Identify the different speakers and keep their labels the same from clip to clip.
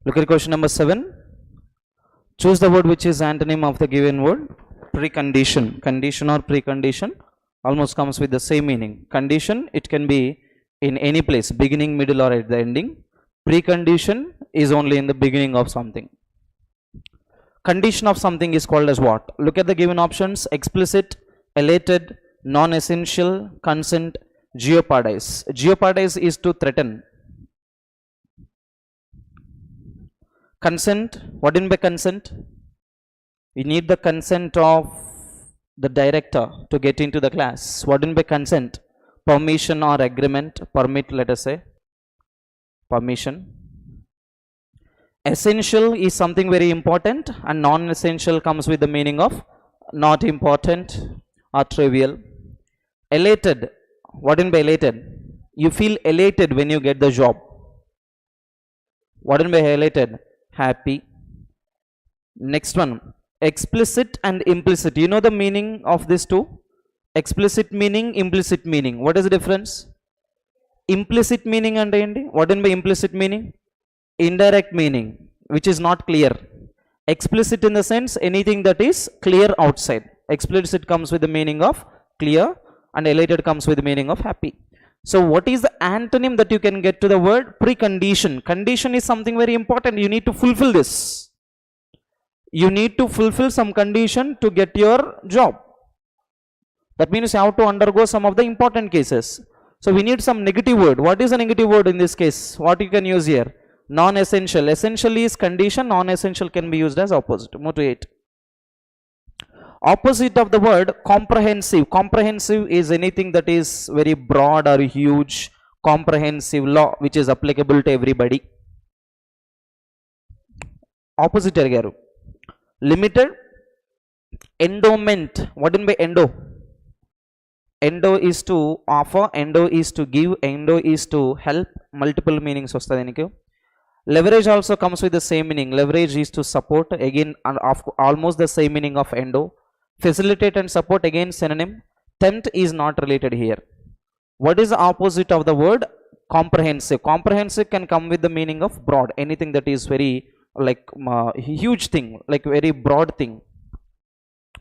Speaker 1: Look at question number 7. Choose the word which is antonym of the given word. Precondition. Condition or precondition almost comes with the same meaning. Condition, it can be in any place, beginning, middle, or at the ending. Precondition is only in the beginning of something. Condition of something is called as what? Look at the given options: explicit, elated, non-essential, consent, jeopardize. Jeopardize is to threaten. Consent, what do you mean by consent? You need the consent of the director to get into the class. What do you mean by consent? Permission or agreement. Permit, let us say. Permission. Essential is something very important, and non-essential comes with the meaning of not important or trivial. Elated, what do you mean by elated? You feel elated when you get the job. What do you mean by elated? Happy. Next one, explicit and implicit. You know the meaning of these two? Explicit meaning, implicit meaning. What is the difference? Implicit meaning and what do you mean by implicit meaning? Indirect meaning, which is not clear. Explicit in the sense anything that is clear outside. Explicit comes with the meaning of clear, and elated comes with the meaning of happy. So what is the antonym that you can get to the word? Precondition. Condition is something very important. You need to fulfill this. You need to fulfill some condition to get your job. That means you have to undergo some of the important cases. So we need some negative word. What is a negative word in this case? What you can use here? Non-essential. Essential is condition. Non-essential can be used as opposite. Move to 8. Opposite of the word comprehensive. Comprehensive is anything that is very broad or huge. Comprehensive law which is applicable to everybody. Opposite agaru. Limited. Endowment. What do you mean by endo? Endo is to offer, endo is to give, endo is to help. Multiple meanings vastadi eniki. Leverage also comes with the same meaning. Leverage is to support, again almost the same meaning of endo. Facilitate and support, again synonym. Tempt is not related here. What is the opposite of the word? Comprehensive. Comprehensive can come with the meaning of broad. Anything that is very like huge thing, like very broad thing.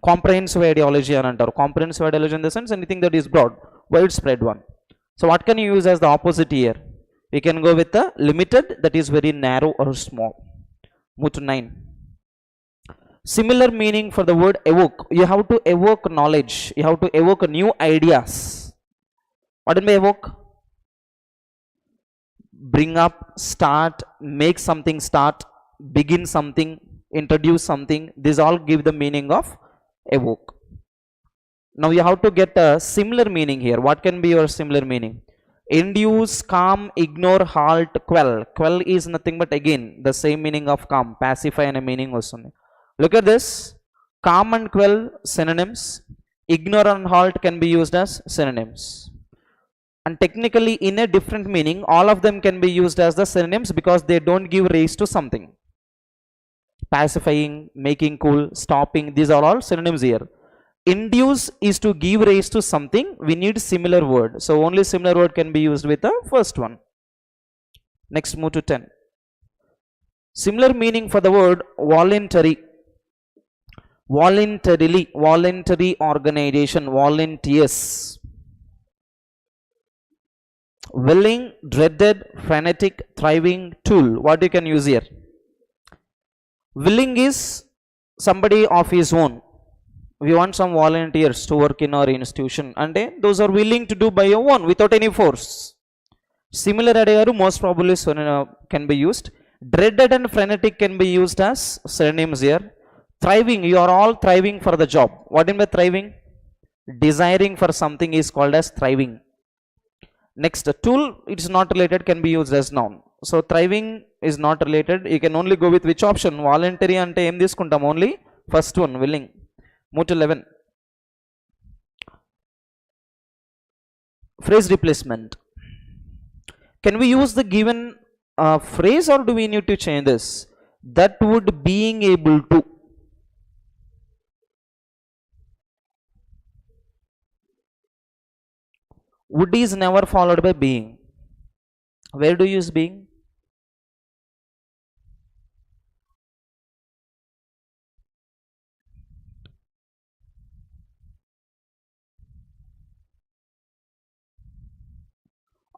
Speaker 1: Comprehensive ideology and antaru. Comprehensive ideology in the sense anything that is broad, widespread one. So what can you use as the opposite here? We can go with the limited, that is very narrow or small. Move to 9. Similar meaning for the word evoke. You have to evoke knowledge. You have to evoke new ideas. What do you mean evoke? Bring up, start, make something start, begin something, introduce something. These all give the meaning of evoke. Now you have to get a similar meaning here. What can be your similar meaning? Induce, calm, ignore, halt, quell. Quell is nothing but again the same meaning of calm. Pacify and a meaning also. Look at this. Calm and quell synonyms. Ignore and halt can be used as synonyms. And technically in a different meaning, all of them can be used as the synonyms because they don't give rise to something. Pacifying, making cool, stopping, these are all synonyms here. Induce is to give rise to something. We need similar word. So only similar word can be used with the first one. Next, move to 10. Similar meaning for the word voluntary. Voluntarily, voluntary organization, volunteers. Willing, dreaded, frenetic, thriving, tool. What you can use here? Willing is somebody of his own. We want some volunteers to work in our institution, and those are willing to do by your own without any force. Similar idea most probably can be used. Dreaded and frenetic can be used as synonyms here. Thriving, you are all thriving for the job. What do you mean by thriving? Desiring for something is called as thriving. Next, tool, it is not related, can be used as noun. So thriving is not related. You can only go with which option? Voluntary ante em తీసుకుంటాం? Only first one, willing. Move to 11. Phrase replacement. Can we use the given phrase or do we need to change this? That would being able to. Would is never followed by being. Where do you use being?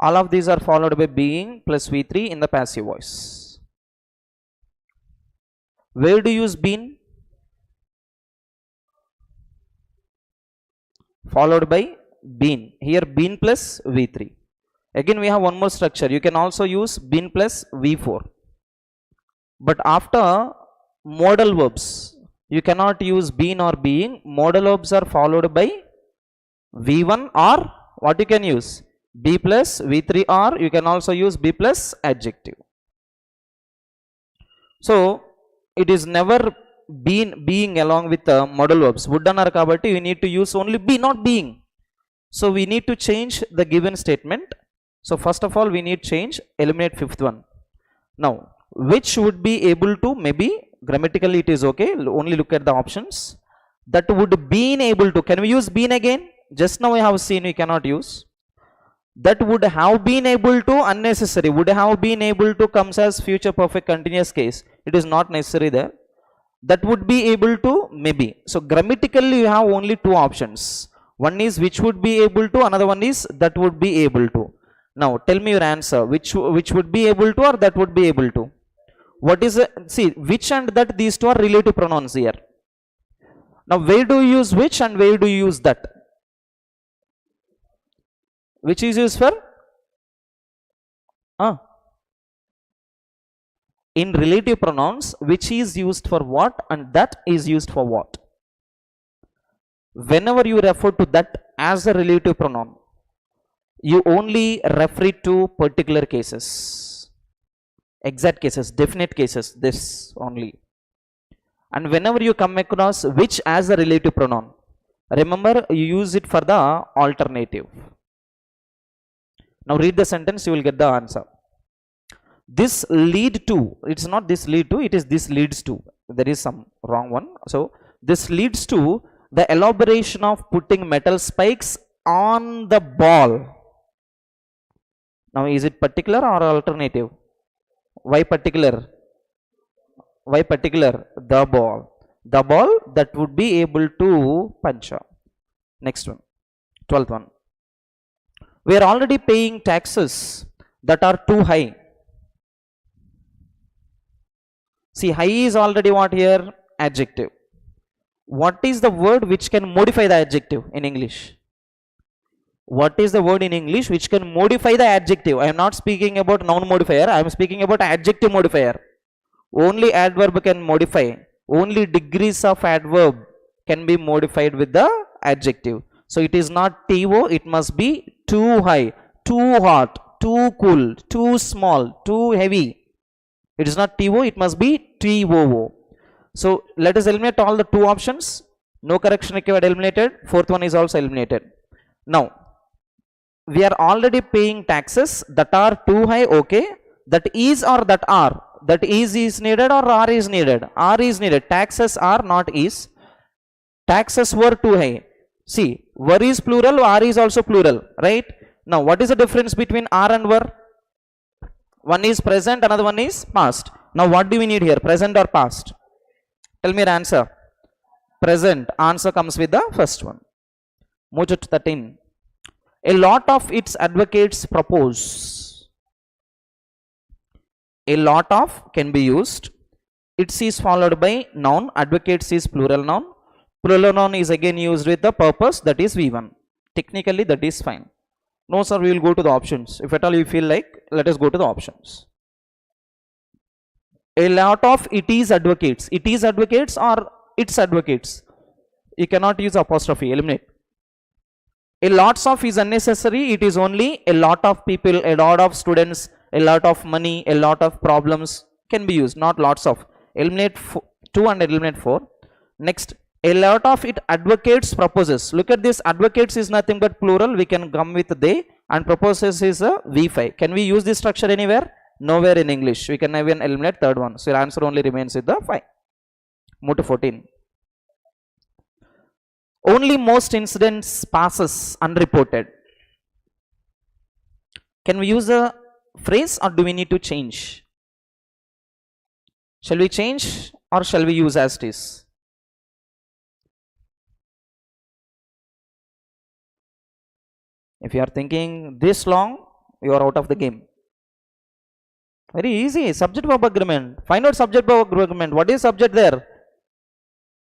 Speaker 1: All of these are followed by being plus V3 in the passive voice. Where do you use been? Followed by been. Here been plus V3. Again we have one more structure. You can also use been plus V4. But after modal verbs, you cannot use been or being. Modal verbs are followed by V1 or what you can use? B plus V3, or you can also use B plus adjective. So it is never been being along with the modal verbs. Would annaru kabatti we need to use only be, not being. So we need to change the given statement. So first of all we need change, eliminate fifth one. Now which would be able to, maybe grammatically it is okay, only look at the options. That would been able to, can we use been again? Just now we have seen we cannot use. That would have been able to, unnecessary. Would have been able to comes as future perfect continuous case. It is not necessary there. That would be able to, maybe. So grammatically you have only two options. One is which would be able to, another one is that would be able to. Now tell me your answer. Which would be able to or that would be able to? What is see, which and that, these two are relative pronouns here. Now where do you use which and where do you use that? Which is used for? In relative pronouns, which is used for what and that is used for what? Whenever you refer to that as a relative pronoun, you only refer it to particular cases, exact cases, definite cases, this only. And whenever you come across which as a relative pronoun, remember you use it for the alternative. Now read the sentence, you will get the answer. This lead to, it's not this lead to, it is this leads to. There is some wrong one. So this leads to the elaboration of putting metal spikes on the ball. Now is it particular or alternative? Why particular? Why particular? The ball. The ball that would be able to punch up. Next one, 12th one. We are already paying taxes that are too high. See, high is already what here? Adjective. What is the word which can modify the adjective in English? What is the word in English which can modify the adjective? I am not speaking about noun modifier, I am speaking about adjective modifier. Only adverb can modify. Only degrees of adverb can be modified with the adjective. So it is not TO, it must be too high, too hot, too cool, too small, too heavy. It is not TO, it must be TOO. So let us eliminate all the two options. No correction required, eliminated. Fourth one is also eliminated. Now we are already paying taxes that are too high. Okay, that is or that are. That is needed or are is needed? Are is needed. Taxes are, not is. Taxes were too high. See, were is plural, are is also plural, right? Now what is the difference between are and were? One is present, another one is past. Now what do we need here, present or past? Tell me your answer. Present. Answer comes with the first one. Move to 13. A lot of its advocates propose. A lot of can be used. Its is followed by noun. Advocates is plural noun. Plural noun is again used with the purpose, that is V1. Technically that is fine. No sir, we will go to the options. If at all you feel like, let us go to the options. A lot of it is advocates. It is advocates or its advocates. You cannot use apostrophe, eliminate. A lots of is unnecessary. It is only a lot of people, a lot of students, a lot of money, a lot of problems can be used, not lots of. Eliminate 2 and eliminate 4. Next, a lot of it advocates proposes. Look at this, advocates is nothing but plural. We can come with they, and proposes is a V5. Can we use this structure anywhere? Nowhere in English. We can even eliminate third one. So your answer only remains with the 5. Move to 14. Only most incidents passes unreported. Can we use a phrase or do we need to change? Shall we change or shall we use as it is? If you are thinking this long, you are out of the game. Very easy. Subject verb agreement. Find out subject verb agreement. What is subject there?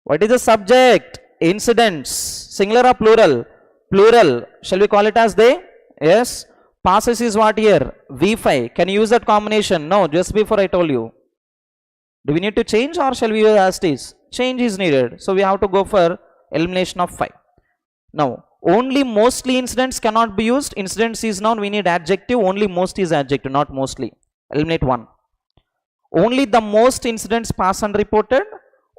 Speaker 1: What is the subject? Incidents. Singular or plural? Plural. Shall we call it as they? Yes. Passes is what here? V5. Can you use that combination? No, just before I told you. Do we need to change or shall we use as it is? Change is needed. So we have to go for elimination of 5. Now, only mostly incidents cannot be used. Incidents is noun. We need adjective. Only most is adjective, not mostly. Eliminate 1. Only the most incidents pass unreported.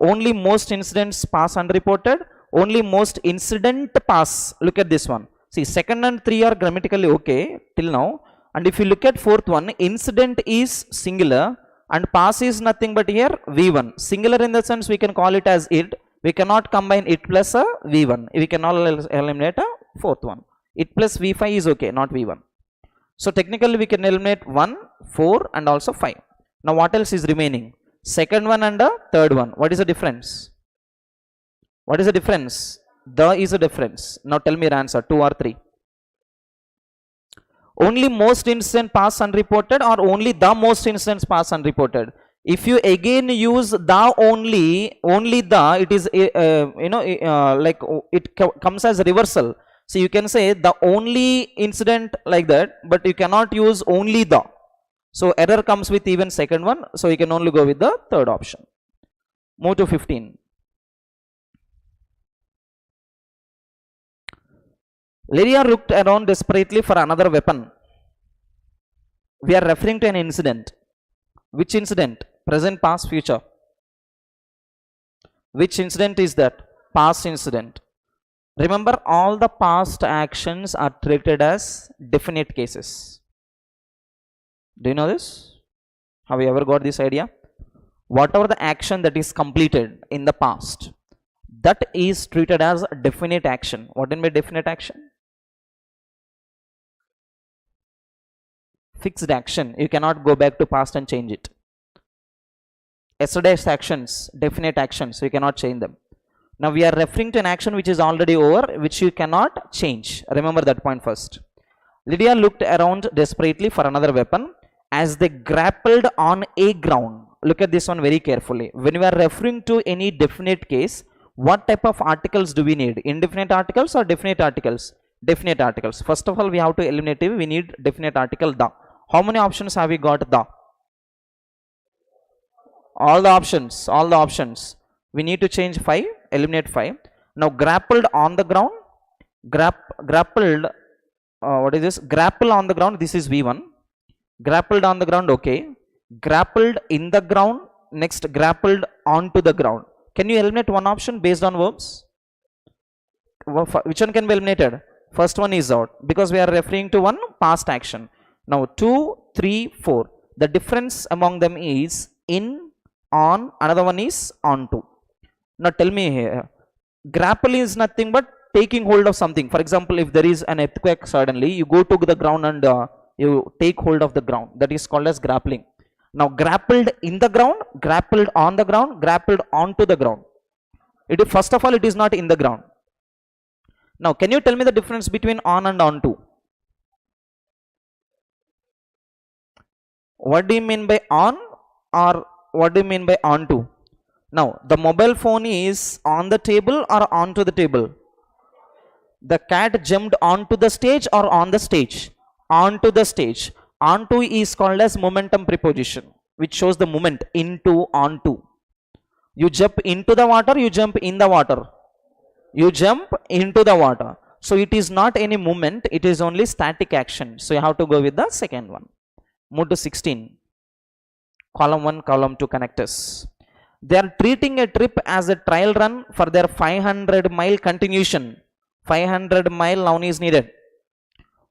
Speaker 1: Only most incidents pass unreported. Only most incident pass. Look at this one. See, second and 3 are grammatically okay till now. And if you look at fourth one, incident is singular and pass is nothing but here V1. Singular in the sense we can call it as it. We cannot combine it plus a V1. We can all eliminate a fourth one. It plus V5 is okay, not V1. So technically we can eliminate 1, 4 and also 5. Now what else is remaining? Second one and the third one. What is the difference? What is the difference? The is a difference. Now tell me your answer, 2 or 3. Only most incidents pass unreported or only the most incidents pass unreported? If you again use the only the, it is like it comes as reversal. So you can say the only incident like that, but you cannot use only the. So error comes with even second one. So you can only go with the third option. Move to 15. Lydia looked around desperately for another weapon. We are referring to an incident. Which incident? Present, past, future. Which incident is that? Past incident. Remember, all the past actions are treated as definite cases. Do you know this? Have you ever got this idea? Whatever the action that is completed in the past, that is treated as a definite action. What do you mean by definite action? Fixed action. You cannot go back to past and change it. Yesterday's actions, definite actions, you cannot change them. Now we are referring to an action which is already over, which you cannot change. Remember that point first. Lydia looked around desperately for another weapon as they grappled on a ground. Look at this one very carefully. When we are referring to any definite case, what type of articles do we need? Indefinite articles or definite articles? Definite articles. First of all, we have to eliminate it. We need definite article the. How many options have we got? The. All the options. All the options. We need to change 5. Eliminate 5. Now grappled on the ground. Grappled. What is this? Grapple on the ground. This is V1. Grappled on the ground. Okay. Grappled in the ground. Next, grappled onto the ground. Can you eliminate one option based on verbs? Which one can be eliminated? First one is out because we are referring to one past action. Now 2, 3, 4. The difference among them is in, on, another one is onto. Now tell me here, grapple is nothing but taking hold of something. For example, if there is an earthquake suddenly, you go to the ground and you take hold of the ground. That is called as grappling. Now grappled in the ground, grappled on the ground, grappled onto the ground. First of all, it is not in the ground. Now can you tell me the difference between on and onto? What do you mean by on or what do you mean by onto? Now the mobile phone is on the table or onto the table? The cat jumped onto the stage or on the stage? Onto the stage. Onto is called as momentum preposition, which shows the movement into, onto. You jump into the water, you jump in the water. You jump into the water. So it is not any movement, it is only static action. So you have to go with the second one. Move to 16. Column 1, column 2 connectors. They are treating a trip as a trial run for their 500-mile continuation. 500-mile noun is needed.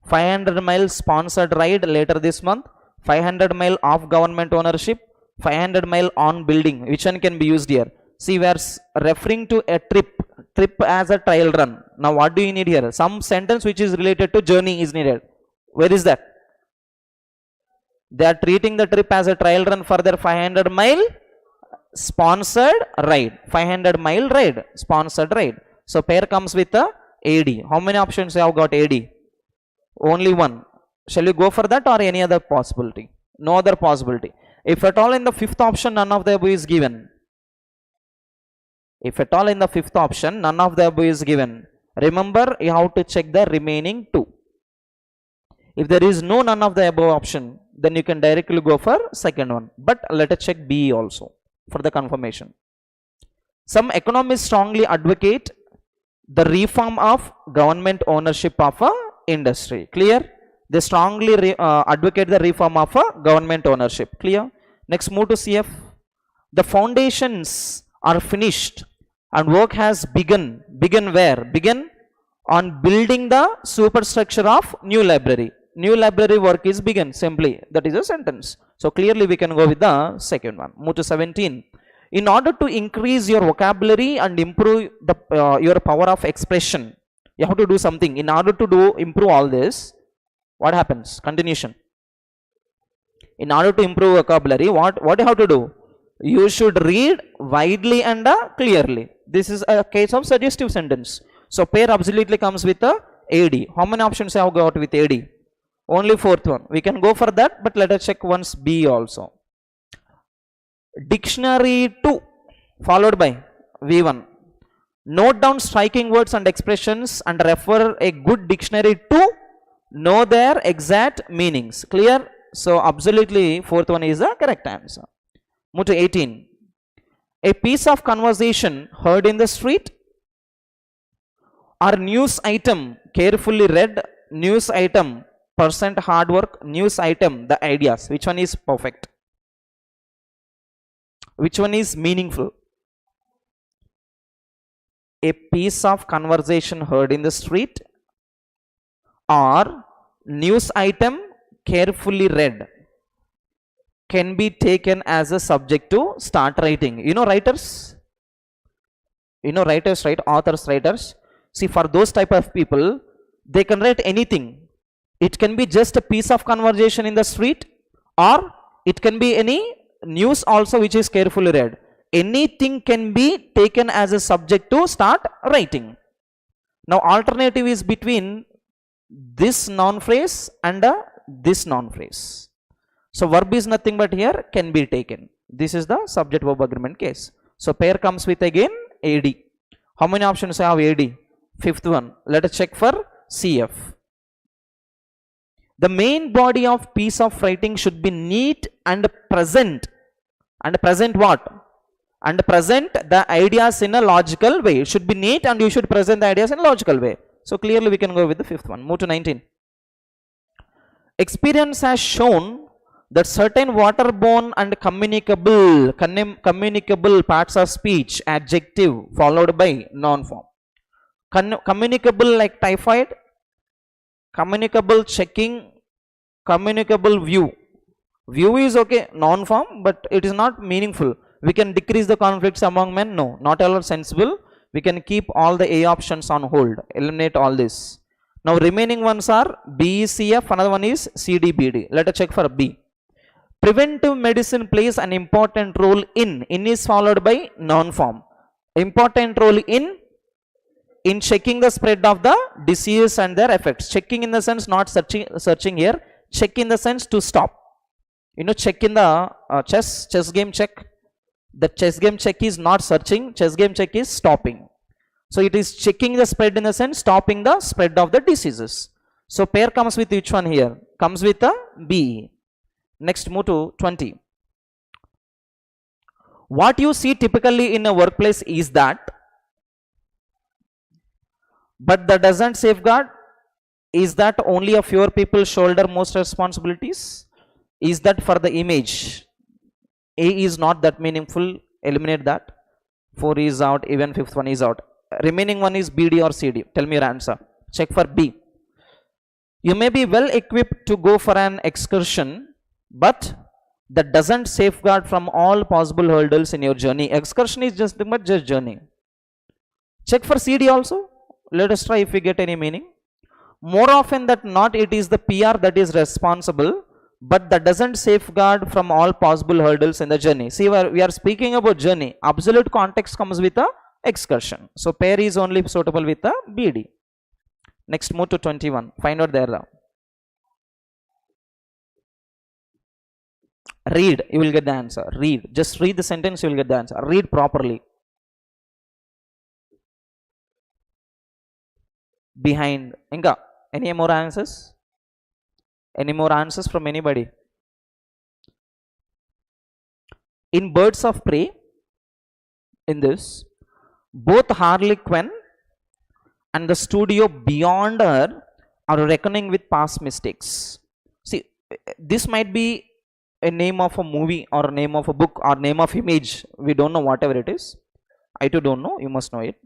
Speaker 1: 500-mile sponsored ride later this month. 500-mile of government ownership. 500-mile on building. Which one can be used here? See, we are referring to a trip as a trial run. Now what do you need here? Some sentence which is related to journey is needed. Where is that? They are treating the trip as a trial run for their 500-mile sponsored ride. 500-mile ride, sponsored ride. So pair comes with a AD. How many options you have got AD? Only one. Shall you go for that or any other possibility? No other possibility. If at all in the fifth option none of the above is given, if at all in the fifth option none of the above is given, remember you have to check the remaining two. If there is no none of the above option, then you can directly go for second one. But let us check B also for the confirmation. Some economists strongly advocate the reform of government ownership of a industry. Clear? They strongly advocate the reform of a government ownership. Clear? Next, move to CF. The foundations are finished and work has begun. Begun where? Begun on building the superstructure of new library. New library work is begun. Simply, that is a sentence. So clearly we can go with the second one. Move to 17. In order to increase your vocabulary and improve the your power of expression, you have to do something. In order to improve all this, what happens? Continuation. In order to improve vocabulary, what you have to do? You should read widely and clearly. This is a case of suggestive sentence. So pair absolutely comes with a AD. How many options have got with AD? Only fourth one. We can go for that, but let us check once B also. Dictionary 2 followed by V1. Note down striking words and expressions and refer a good dictionary to know their exact meanings. Clear? So absolutely fourth one is the correct answer. Move to 18. A piece of conversation heard in the street or news item carefully read, news item percent hard work, news item the ideas. Which one is perfect? Which one is meaningful? A piece of conversation heard in the street or news item carefully read can be taken as a subject to start writing. You know writers? You know writers, right? Authors, writers. See, for those type of people, they can write anything. It can be just a piece of conversation in the street, or it can be any news also which is carefully read. Anything can be taken as a subject to start writing. Now alternative is between this noun phrase and this noun phrase. So verb is nothing but here can be taken. This is the subject verb agreement case. So pair comes with again AD. How many options have AD? Fifth one. Let us check for CF. The main body of piece of writing should be neat and present. And present what? And present the ideas in a logical way. It should be neat and you should present the ideas in a logical way. So clearly we can go with the fifth one. Move to 19. Experience has shown that certain waterborne and communicable parts of speech, adjective followed by noun form. Communicable like typhoid, communicable checking, communicable view. View is okay, noun form, but it is not meaningful. We can decrease the conflicts among men. No, not all are sensible. We can keep all the A options on hold, eliminate all this. Now remaining ones are B, CF, another one is CD, BD. Let us check for B. Preventive medicine plays an important role in. In is followed by noun form. Important role in checking the spread of the disease and their effects. Checking in the sense not searching here. Check in the sense to stop. You know, check in the chess game check. The chess game check is not searching. Chess game check is stopping. So it is checking the spread in the sense stopping the spread of the diseases. So pair comes with which one here? Comes with a B. Next, move to 20. What you see typically in a workplace is that, but that doesn't safeguard. Is that only a fewer people shoulder most responsibilities? Is that for the image? A is not that meaningful. Eliminate that. 4 is out. Even fifth one is out. Remaining one is BD or CD. Tell me your answer. Check for B. You may be well equipped to go for an excursion, but that doesn't safeguard from all possible hurdles in your journey. Excursion is just journey. Check for CD also. Let us try if we get any meaning. More often than not, it is the PR that is responsible, but that doesn't safeguard from all possible hurdles in the journey. See, we are speaking about journey. Absolute context comes with a excursion. So pair is only suitable with a BD. Next, move to 21. Find out there. Read, you will get the answer. Read. Just read the sentence, you will get the answer. Read properly. Behind. Inga. Any more answers? Any more answers from anybody? In Birds of Prey, in this, both Harley Quinn and the studio beyond her are reckoning with past mistakes. See, this might be a name of a movie or a name of a book or name of image. We don't know, whatever it is. I too don't know. You must know it.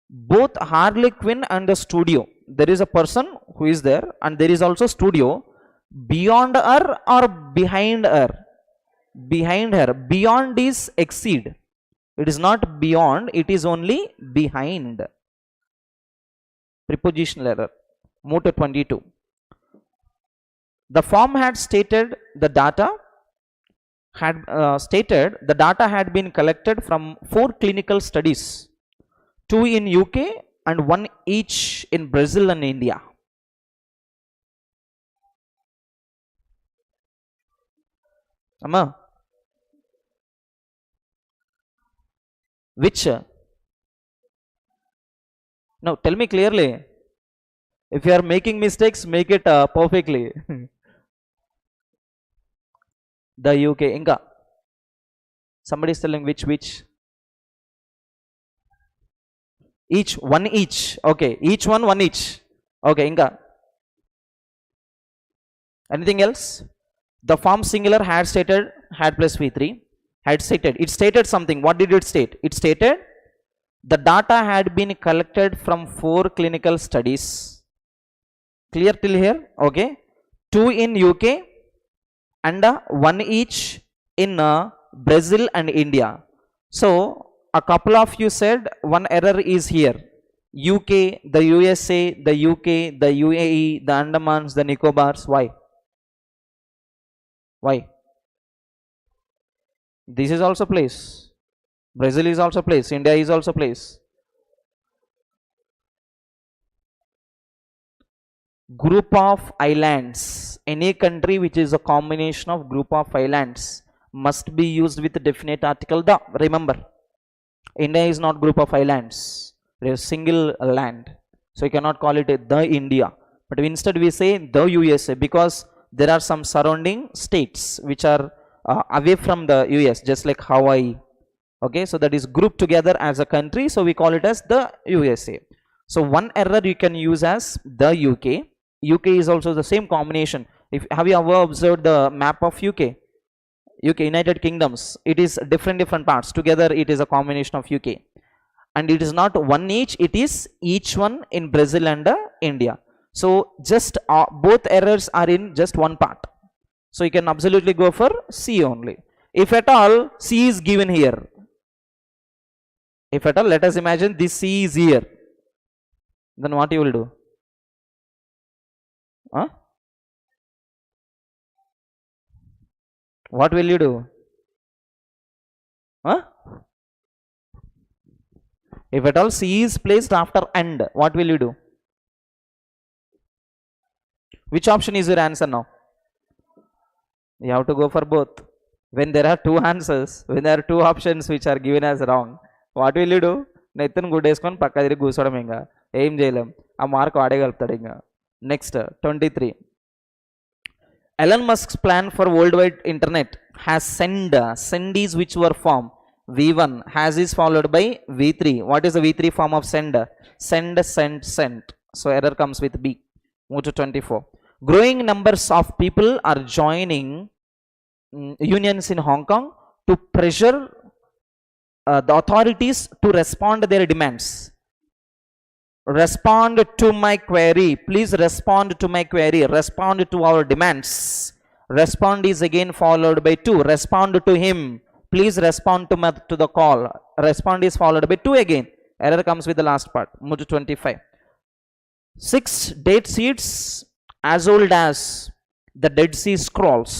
Speaker 1: Both Harley Quinn and the studio. There is a person who is there, and there is also studio beyond her or behind her. Behind her. Beyond is exceed. It is not beyond, it is only behind. Prepositional error. Move to 22. The form had stated the data had been collected from 4 clinical studies, 2 in UK and 1 each in Brazil and India. Amma, which? No, tell me clearly. If you are making mistakes, make it perfectly. The UK. Inga. Somebody is telling which. Each, 1 each. Okay, each one each. Okay, Inga. Anything else? The form singular had stated, had plus V3. Had stated. It stated something. What did it state? It stated the data had been collected from 4 clinical studies. Clear till here? Okay. 2 in UK and 1 each in Brazil and India. So a couple of you said one error is here. UK, the USA, the UK, the UAE, the Andamans, the Nicobars. Why? Why? This is also place. Brazil is also place. India is also place. Group of islands. Any country which is a combination of group of islands must be used with the definite article the. Remember, India is not group of islands. It is single land. So you cannot call it the India. But instead we say the USA, because there are some surrounding states which are away from the US, just like Hawaii. Okay, so that is grouped together as a country, so we call it as the USA. So one error you can use as the UK. UK is also the same combination. Have you ever observed the map of UK? UK, United Kingdoms. It is different parts. Together it is a combination of UK. And it is not 1 each, it is each one in Brazil and India. So just both errors are in just one part. So you can absolutely go for C only. If at all C is given here. If at all, let us imagine this C is here. Then what you will do? Huh? What will you do? Huh? If at all C is placed after and, what will you do? Which option is your answer now? You have to go for both. When there are 2 answers, when there are 2 options which are given as wrong, what will you do? నెత్తిని గుడ్డేసుకొని పక్క తిరిగి కూర్చోవడం ఇంకా ఏం చేయలేం. ఆ mark ఆడగలుగుతాడు ఇంకా. Next 23. Elon Musk's plan for worldwide internet has send is which were form? V1 has is followed by V3. What is the V3 form of send? Sent. So error comes with B. Move to 24. Growing numbers of people are joining unions in Hong Kong to pressure the authorities to respond to their demands. Respond to my query. Please respond to my query. Respond to our demands. Respond is again followed by 2. Respond to him. Please respond to the call. Respond is followed by 2 again. Error comes with the last part. Move to 25. 6 date seeds as old as the Dead Sea Scrolls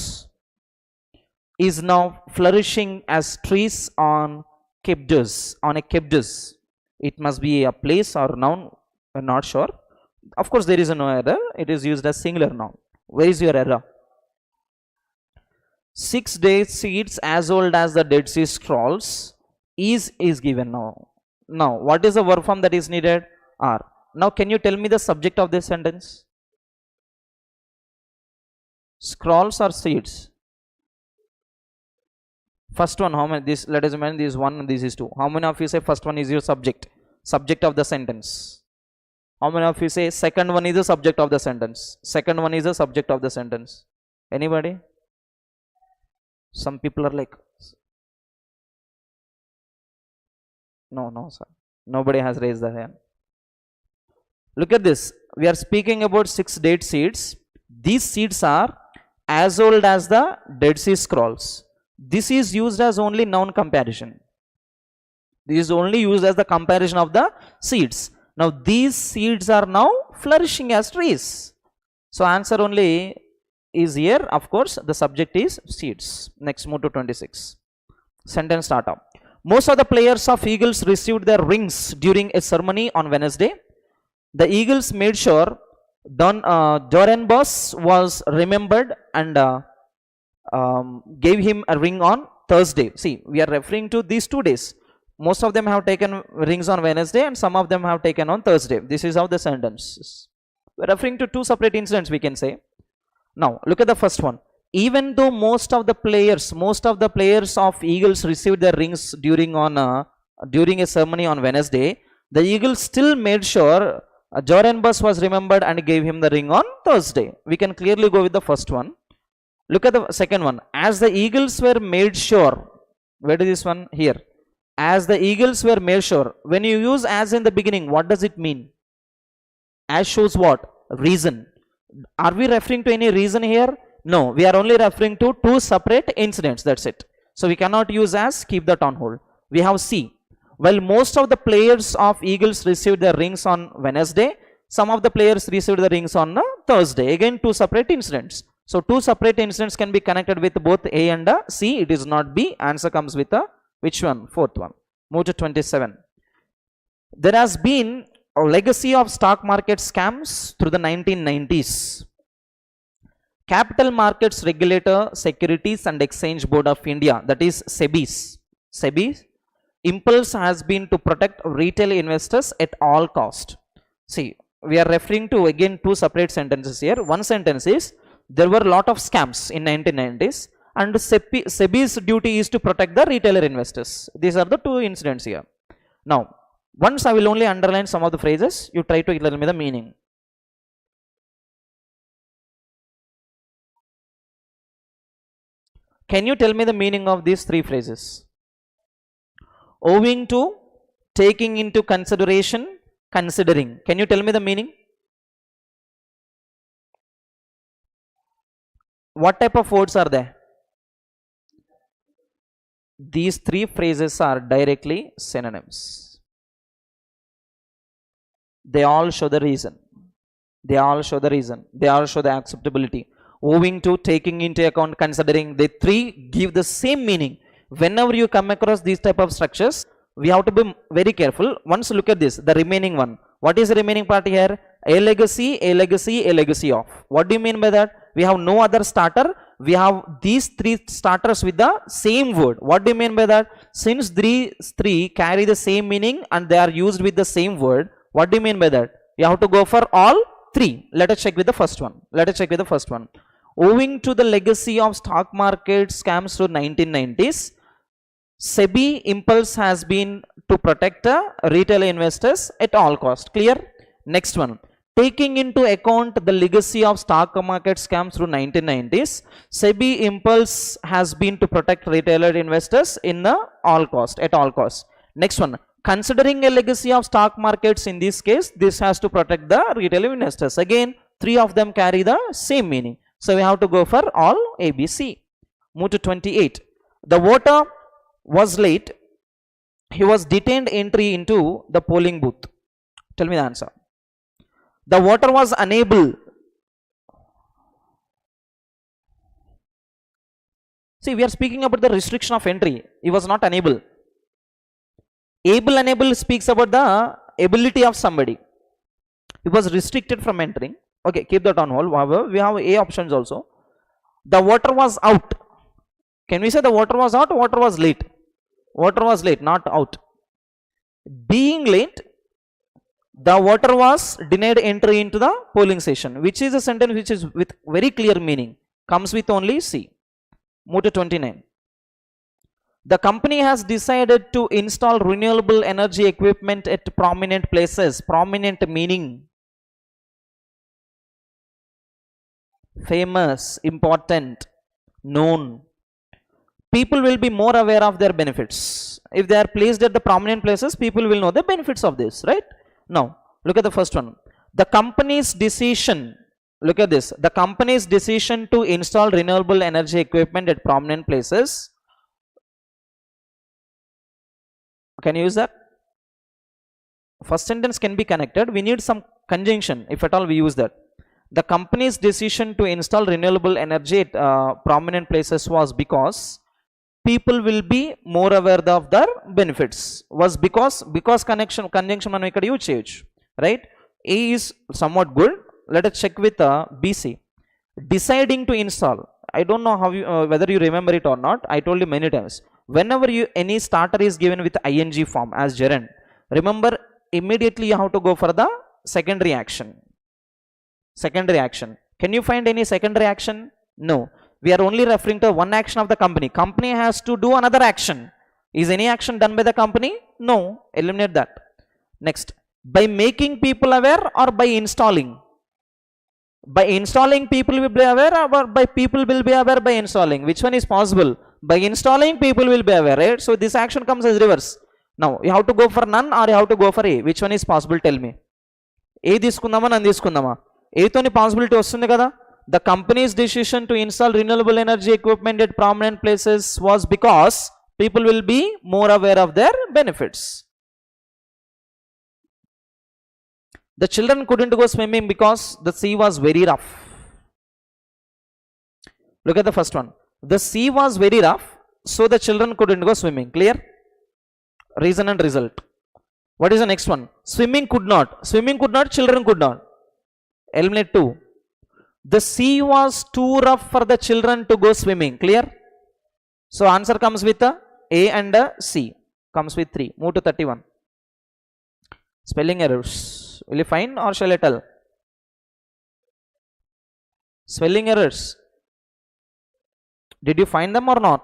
Speaker 1: is now flourishing as trees on Ibps, on a Ibps. It must be a place or noun. I'm not sure. Of course, there is no error. It is used as singular noun. Where is your error? 6 days seeds as old as the Dead Sea Scrolls is given now. Now, what is the verb form that is needed? Are. Now, can you tell me the subject of this sentence? Scrolls or seeds? First one, how many? This, let us imagine this is 1 and this is 2. How many of you say first one is your subject? Subject of the sentence. How many of you say second one is the subject of the sentence? Second one is the subject of the sentence. Anybody? Some people are like, no, sir. Nobody has raised the hand. Look at this. We are speaking about 6 date seeds. These seeds are as old as the Dead Sea Scrolls. This is used as only noun comparison. This is only used as the comparison of the seeds. Now these seeds are now flourishing as trees. So answer only is here. Of course, the subject is seeds. Next, move to 26. Sentence startup. Most of the players of Eagles received their rings during a ceremony on Wednesday. The Eagles made sure Dorenbos was remembered and gave him a ring on Thursday. See, we are referring to these 2 days. Most of them have taken rings on Wednesday and some of them have taken on Thursday. This is how the sentence is. We are referring to 2 separate incidents, we can say. Now, look at the first one. Even though most of the players of Eagles received their rings during a ceremony on Wednesday, the Eagles still made sure Dorenbos was remembered and gave him the ring on Thursday. We can clearly go with the first one. Look at the second one. As the Eagles were made sure. Where is this one? Here. As the Eagles were made sure. When you use as in the beginning, what does it mean? As shows what? Reason. Are we referring to any reason here? No. We are only referring to 2 separate incidents. That's it. So we cannot use as, keep that on hold. We have C. While most of the players of Eagles received their rings on Wednesday, some of the players received the rings on Thursday. Again, 2 separate incidents. So 2 separate incidents can be connected with both A and C. It is not B. Answer comes with which one? Fourth one. Move to 27. There has been a legacy of stock market scams through the 1990s. Capital Markets Regulator, Securities and Exchange Board of India, that is SEBI's impulse has been to protect retail investors at all cost. See, we are referring to again 2 separate sentences here. One sentence is, there were a lot of scams in 1990s and SEBI's duty is to protect the retailer investors. These are the 2 incidents here. Now, once I will only underline some of the phrases, you try to tell me the meaning. Can you tell me the meaning of these 3 phrases? Owing to, taking into consideration, considering. Can you tell me the meaning? What type of words are there? These 3 phrases are directly synonyms. They all show the reason. They all show the acceptability. Owing to, taking into account, considering. The 3 give the same meaning. Whenever you come across these type of structures, we have to be very careful. Once look at this, the remaining one. What is the remaining part here? A legacy, a legacy, a legacy of. What do you mean by that? We have no other starter. We have these 3 starters with the same word. What do you mean by that? Since these 3 carry the same meaning and they are used with the same word, what do you mean by that? You have to go for all 3. Let us check with the first one. Owing to the legacy of stock market scams through 1990s, SEBI impulse has been to protect retail investors at all cost. Clear? Next one. Taking into account the legacy of stock market scams through 1990s, SEBI impulse has been to protect retailer investors at all cost. Next one. Considering a legacy of stock markets, in this case, this has to protect the retail investors. Again, 3 of them carry the same meaning. So we have to go for all ABC. Move to 28. The voter was late. He was detained entry into the polling booth. Tell me the answer. The voter was unable. See, we are speaking about the restriction of entry. He was not unable. Unable speaks about the ability of somebody. He was restricted from entering. Okay, keep that on hold. However, we have A options also. The voter was out. Can we say the water was out? Water was late. Water was late, not out. Being late, the water was denied entry into the polling station, which is a sentence which is with very clear meaning, comes with only C. Move to 29. The company has decided to install renewable energy equipment at prominent places. Prominent meaning famous, important, known. People will be more aware of their benefits. If they are placed at the prominent places, people will know the benefits of this, right? Now, look at the first one. The company's decision, look at this. The company's decision to install renewable energy equipment at prominent places. Can you use that? First sentence can be connected. We need some conjunction, if at all we use that. The company's decision to install renewable energy at prominent places was because people will be more aware of their benefits. Was because conjunction మనం ఇక్కడ use చేయొచ్చు, right? A is somewhat good. Let us check with BC. Deciding to install. I don't know how you, whether you remember it or not. I told you many times. Whenever any starter is given with ing form as gerund, remember immediately you have to go for the secondary action. Secondary action. Can you find any secondary action? No. We are only referring to one action of the company. Company has to do another action. Is any action done by the company? No. Eliminate that. Next. By making people aware or by installing? By installing people will be aware, or by people will be aware by installing? Which one is possible? By installing people will be aware, right? So this action comes as reverse. Now you have to go for none or you have to go for A. Which one is possible? Tell me. A తీసుకుందామా నన్ను తీసుకుందామా? A తోని possibility వస్తుంది కదా. The company's decision to install renewable energy equipment at prominent places was because people will be more aware of their benefits. The children couldn't go swimming because the sea was very rough. Look at the first one. The sea was very rough, so the children couldn't go swimming. Clear? Reason and result. What is the next one? Swimming could not. Swimming could not, children could not. Eliminate 2. The sea was too rough for the children to go swimming. Clear? So answer comes with A and C. Comes with 3. Move to 31. Spelling errors. Will you find or shall I tell? Spelling errors. Did you find them or not?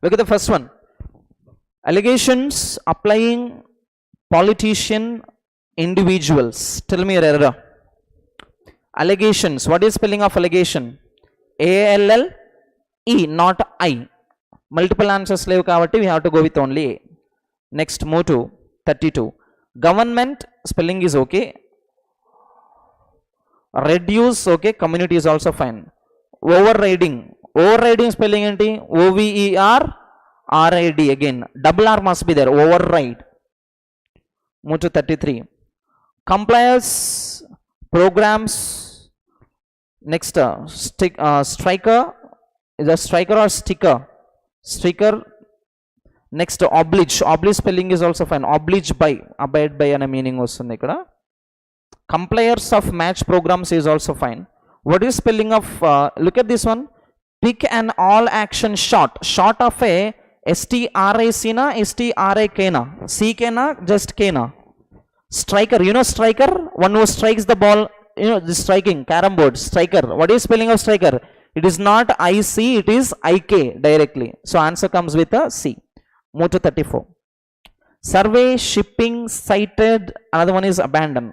Speaker 1: Look at the first one. Allegations applying politician individuals. Tell me your error. Allegations. What is spelling of allegation? A-L-L-E, not I. Multiple answers leave kavatti we have to go with only A. Next, move to 32. Government spelling is okay. Reduce okay. Community is also fine. Overriding. Overriding spelling enti O-V-E-R-R-I-D. Again, double R must be there. Override. Move to 33. Compliance programs. Next, striker. Is a striker or sticker? Sticker. Next, oblige. Oblige spelling is also fine. Oblige by. Abide by ana meaning vastundi ikkada. Compliers of match programs is also fine. What is spelling of? Look at this one. Pick an all action shot. Shot of a STRIC na STRIK na? CK na? Just K na? Striker. You know striker? One who strikes the ball. You know the striking. Carom board. Striker. What is spelling of striker? It is not IC. It is IK directly. So answer comes with a C. Move to 34. Survey, shipping, cited. Another one is abandon.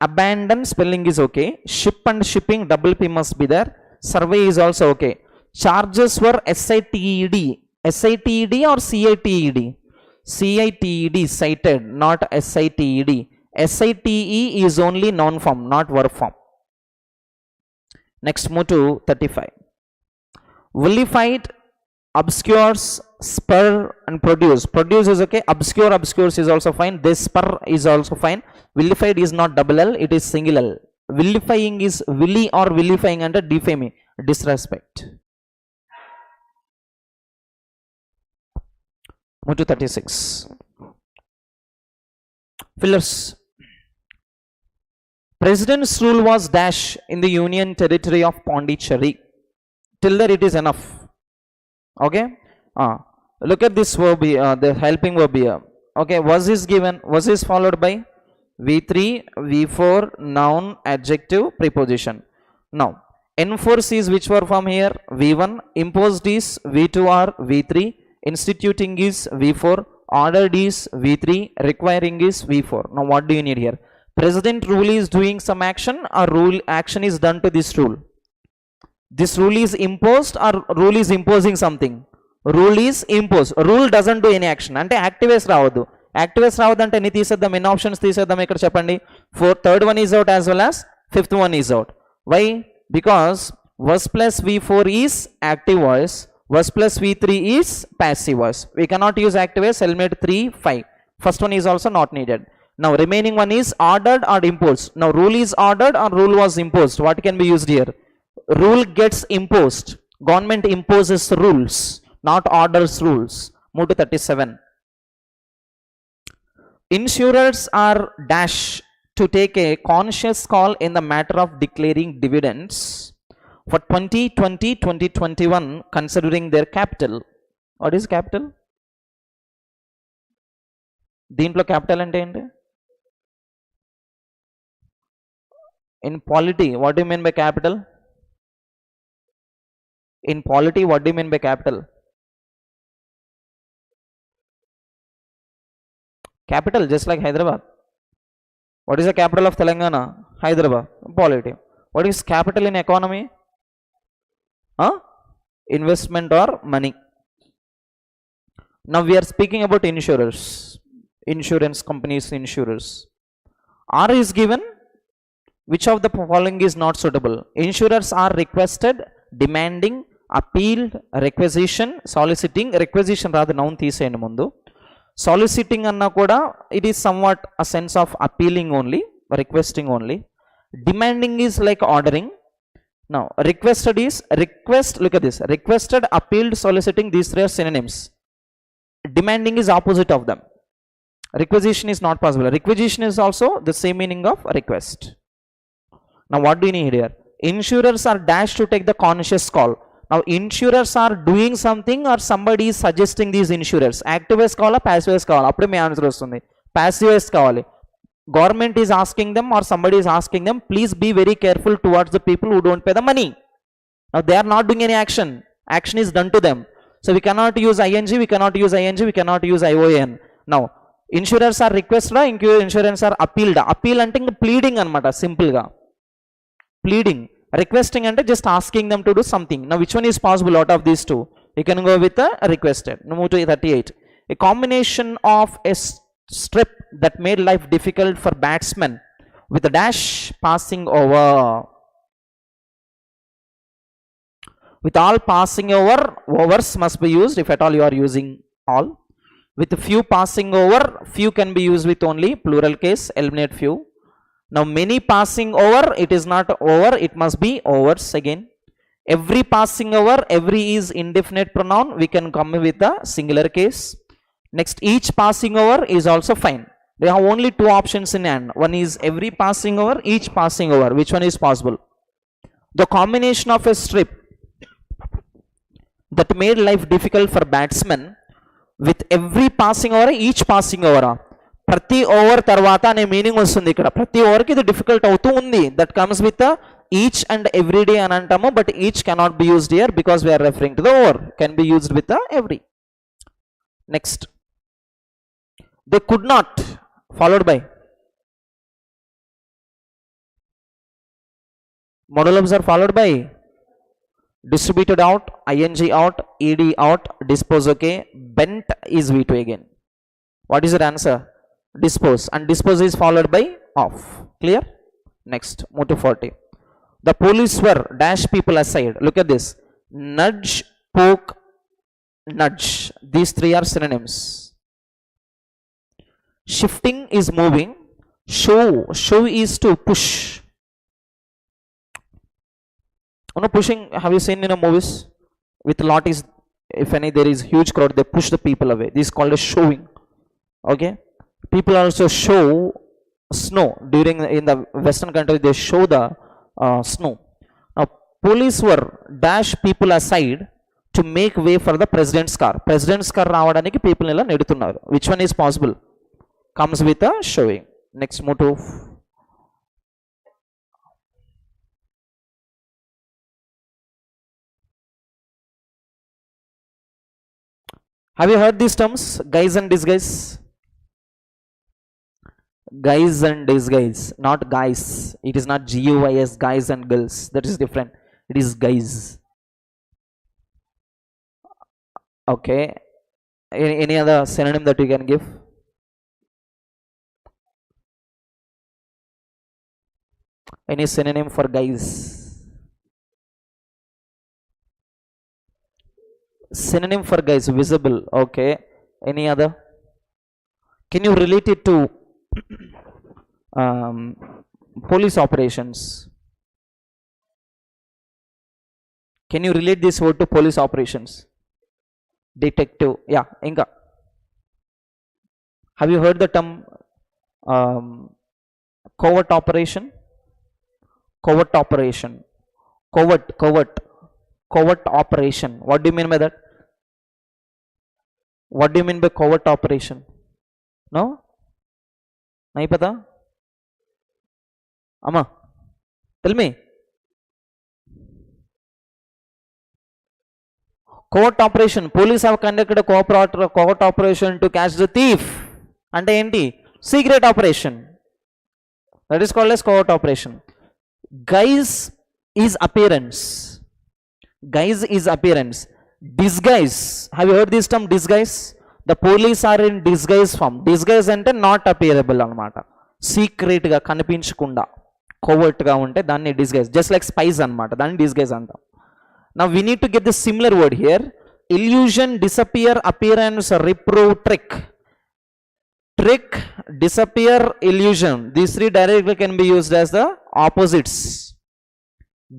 Speaker 1: Abandon spelling is okay. Ship and shipping double P must be there. Survey is also okay. Charges were SITED. SITED or CITED? CITED, cited, not SITED. SITE is only noun form, not verb form. Next, move to 35. Vilified, obscures, spur and produce. Produce is okay. Obscure, obscures is also fine. This spur is also fine. Vilified is not double L, it is single L. Vilifying is villy or vilifying under defaming, disrespect. Move to 36. Fillers. President's rule was dash in the union territory of Pondicherry. Till there it is enough. Okay. Look at this verb here, the helping verb here. Okay, was is given, was is followed by V3, V4, noun, adjective, preposition. Now enforce is which verb form here? V1. Imposed is V2 or V3. Instituting is V4. Ordered is V3. Requiring is V4. Now what do you need here? President rule is doing some action, or rule action is done to this rule. This rule is imposed or rule is imposing something? Rule is imposed. Rule doesn't do any action. అంటే యాక్టివేస్ రావద్దు. యాక్టివేస్ రావద్దంటే ఎన్ని తీసేద్దాం, ఎన్ని options తీసేద్దాం ఇక్కడ చెప్పండి. Third one is out as well as fifth one is out. Why? Because was plus V4 is active voice, was plus V3 is passive voice. We cannot use active voice. Eliminate 3, 5. First one is also not needed. Now remaining one is ordered or imposed. Now rule is ordered or rule was imposed. What can be used here? Rule gets imposed. Government imposes rules, not orders rules. Move to 37. Insurers are dash to take a conscious call in the matter of declaring dividends for 2020-2021 considering their capital. What is capital? దీంట్లో capital అంటే ఏంటి? In polity, what do you mean by capital? In polity, what do you mean by capital? Capital, just like Hyderabad. What is the capital of Telangana? Hyderabad. Polity. What is capital in economy? Investment or money. Now we are speaking about insurers, insurance companies, insurers. R is given. Which of the following is not suitable? Insurers are requested, demanding, appealed, requisition, soliciting. Requisition rather noun తీసేయండి ముందు. Soliciting అన్నా కూడా it is somewhat a sense of appealing only, requesting only. Demanding is like ordering. Now requested is request. Look at this: requested, appealed, soliciting. These three are synonyms. Demanding is opposite of them. Requisition is not possible. Requisition is also the same meaning of request. Now what do you need here? Insurers are dashed to take the conscious call. Now insurers are doing something or somebody is suggesting these insurers. Active voice కావాలా, passive voice కావాలా? అప్పుడే మీ answer వస్తుంది. Passive voice కావాలి. Government is asking them or somebody is asking them, please be very careful towards the people who don't pay the money. Now they are not doing any action. Action is done to them. So we cannot use ing, we cannot use ing, we cannot use ion. Now insurers are requested, insurers are appealed. Appeal అంటే ఇంకా pleading అన్నమాట, simple గా pleading. Requesting అంటే just asking them to do something. Now which one is possible out of these two? You can go with the requested. Now move to 38. A combination of a strip that made life difficult for batsmen with a dash passing over. With all passing over, overs must be used if at all you are using all. With few passing over, few can be used with only plural case. Eliminate few. Now many passing over, it is not over, it must be overs again. Every passing over, every is indefinite pronoun, we can come with the singular case. Next, each passing over is also fine. They have only two options in hand. One is every passing over, each passing over. Which one is possible? The combination of a strip that made life difficult for batsmen with every passing over, each passing over. ప్రతి over తర్వాత అనే meaning వస్తుంది ఇక్కడ. ప్రతి ఓవర్కి ఇది difficult అవుతూ ఉంది. That comes with each and every day అని అంటాము. But each cannot be used here because we are referring to the over. Can be used with every. Next, they could not followed by మోనోలమ్స్ or followed by distributed out, ing out, ed out, dispose okay, bent is v2 again. What is your answer? Dispose, and dispose is followed by off. Clear? Next, move to 40. The police were dash people aside. Look at this: nudge, poke, nudge. These three are synonyms. Shifting is moving. Show is to push. You know, pushing, have you seen in a movies with a lot is, if any there is huge crowd, they push the people away. This is called as showing. Okay, people also show snow during in the western country, they show the snow. Now police were dash people aside to make way for the president's car. President's car రావడానికి people ఇలా నెడుతున్నారు. Which one is possible? Comes with a showing. Next, move to have you heard these terms, guise and disguise? Guise and disguise, not guys. It is not guys, guys and girls. That is different. It is guise. Okay. Any other synonym that you can give? Any synonym for guise? Synonym for guys, visible. Okay. Any other? Can you relate it to police operations? Can you relate this word to police operations? Detective. Yeah. Inga. Have you heard the term covert operation? Covert operation. Covert operation. What do you mean by that? What do you mean by covert operation? No? नहीं पता? Amma, tell me. Covert operation. Police have conducted a covert operation to catch the thief. అంటే ఏంటి? Secret operation. That is called as covert operation. Guise is appearance. Guise is appearance. Disguise. Have you heard this term, disguise? The police are in disguise form. Disguise అంటే not appearable అన్నమాట. Secret గా కనిపించకుండా covert గా ఉంటే దాన్ని disguise. Just like spice అన్నమాట, దాన్ని disguise అంటాం. Now we need to get the similar word here. Illusion, disappear, appearance, reprove, trick. Trick, disappear, illusion. These three directly can be used as the opposites.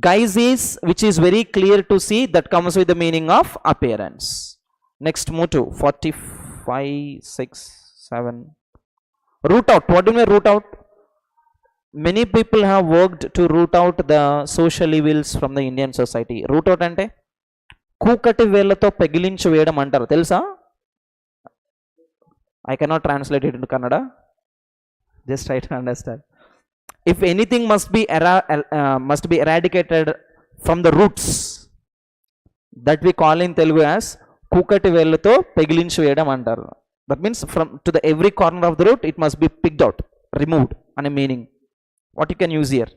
Speaker 1: Guise is, which is very clear to see, that comes with the meaning of appearance. Next, move to 45, 6, 7. Root out. What do you mean root out? Many people have worked to root out the social evils from the Indian society. Root out అంటే కూకటి వేళ్ళతో పెగిలించి వేయడం అంటారు, తెలుసా? I cannot translate it into Kannada. Just try to understand. If anything must be eradicated from the roots, that we call in Telugu as కూకటి వేళ్ళతో పెగిలించి వేయడం అంటారు. That means from to the every corner of the root it must be picked out, removed and a meaning. What you can use here?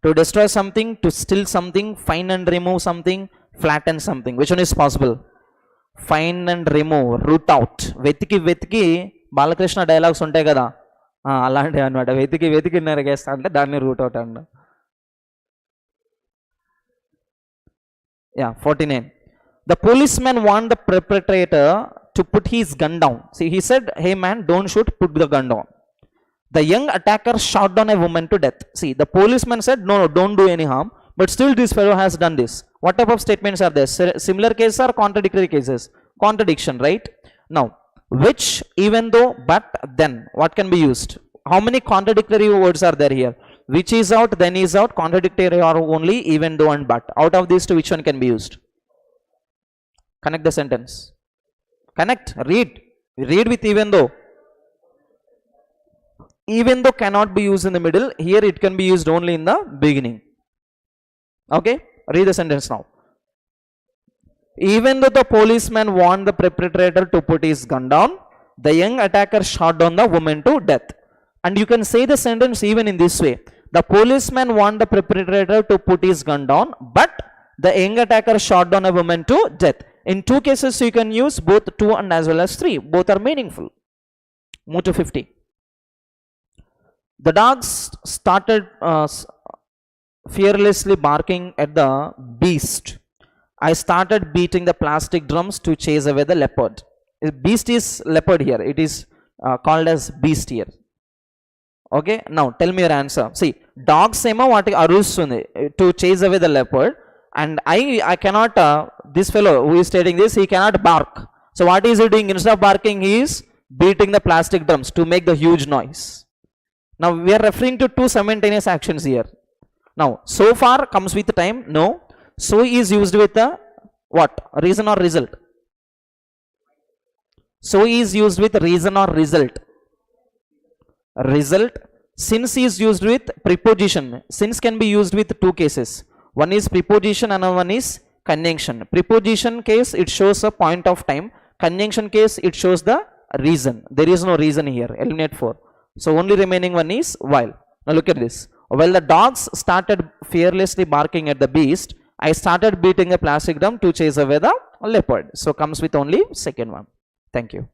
Speaker 1: To destroy something, to steal something, find and remove something, flatten something. Which one is possible? Find and remove, root out. వెతికి వెతికి Balakrishna dialogues ఉంటాయి కదా, అలాంటివి అనమాట. వెతికి వెతికి నరిగేస్తా అంటే దాన్ని రూట్ అవుట్ అంట. Yeah, 49. The policeman warned the perpetrator to put his gun down. See, he said, hey man, don't shoot, put the gun down. The young attacker shot down a woman to death. See, the policeman said, no, don't do any harm, but still this fellow has done this. What type of statements are there? Similar cases or contradictory cases? Contradiction, right? Now, which, even though, but, then, what can be used? How many contradictory words are there here? Which is out, then is out, contradictory or only, even though and but. Out of these two, which one can be used? Connect the sentence. Connect, read. Read with even though. Even though cannot be used in the middle. Here it can be used only in the beginning. Okay, read the sentence now. Even though the policeman warned the perpetrator to put his gun down, the young attacker shot down the woman to death. And you can say the sentence even in this way. The policeman warned the perpetrator to put his gun down, but the young attacker shot down a woman to death. In two cases you can use both 2 and as well as 3. Both are meaningful. Move to 50. The dogs started fearlessly barking at the beast. I started beating the plastic drums to chase away the leopard. Beast is leopard here. It is called as beast here. Okay, now tell me your answer. See, dogs emo vaati arustundi to chase away the leopard, and I cannot, this fellow who is stating this, he cannot bark. So what is he doing? Instead of barking, he is beating the plastic drums to make the huge noise. Now we are referring to two simultaneous actions here. Now so far comes with time, no. So is used with the what? Reason or result? So is used with reason or result? Result. Since is used with preposition. Since can be used with two cases. One is preposition and one is conjunction. Preposition case it shows a point of time. Conjunction case it shows the reason. There is no reason here. Eliminate 4. So only remaining one is while. Now look at this. While the dogs started fearlessly barking at the beast, I started beating a plastic drum to chase away the leopard. So comes with only second one. Thank you.